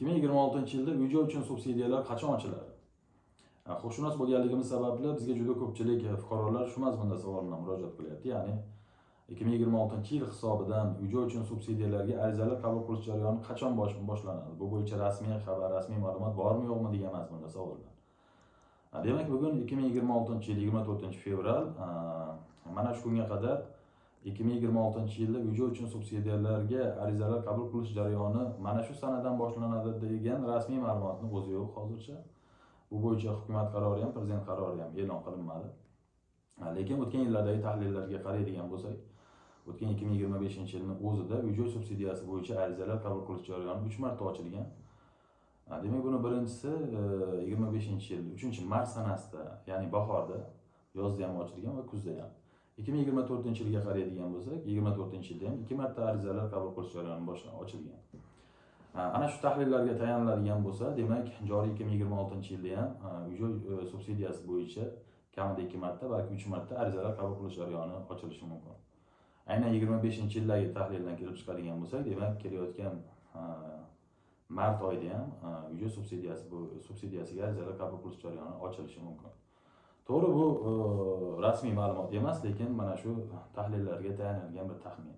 2026-yilda uy-joy uchun subsidiyalar qachon ochiladi? Huquqshunos bo'lganligimiz sababli bizga juda ko'pchilik fuqarolar shu mazmunda savol bilan murojaat qilyapti. Ya'ni 2026-yil hisobidan uy-joy uchun subsidiyalarga arizalar qabul qilish jarayoni qachon boshlanadi? Bu bo'yicha rasmiy xabar, rasmiy ma'lumot bormi yo'qmi degan mazmunda savollar. Demak, bugun 2026-yil 24-fevral, mana shu kunga qadar 2026-yilda uy-joy uchun subsidiyalarga arizalar qabul qilish jarayoni mana shu sanadan boshlanadi degan rasmiy ma'lumotni o'zi yo'q hozircha. Bu bo'yicha hukumat qarori ham, prezident qarori ham e'lon qilinmadi. Lekin o'tgan yillardagi tahlillarga qaraydigan bo'lsak, o'tgan 2025-yilning o'zida uy-joy subsidiyasi bo'yicha arizalar qabul qilish jarayoni 3 marta ochilgan. Demak, buni birinchisi 25-yil 3-mart sanasida, ya'ni bahorda, yozda ham ochilgan va kuzda ham. 2024-yilga qaraydigan bo'lsak, 24-yilda ham 2 marta arizalar qabul qilish jarayoni ochilgan. Ana shu tahlillarga tayaniladigan bo'lsa, demak, joriy 2026-yilda ham uy-joy subsidiyasi bo'yicha kamida 2 marta, balki 3 marta arizalar qabul qilish jarayoni ochilishi mumkin. Aynan 25-yildagi tahlildan kelib chiqadigan bo'lsak, demak, kelayotgan mart oyida ham uy-joy subsidiyasiga arizalar qabul qilish jarayoni ochilishi mumkin. To'g'ri, bu rasmiy ma'lumot emas, lekin mana shu tahlillarga tayanilgan bir taxmin.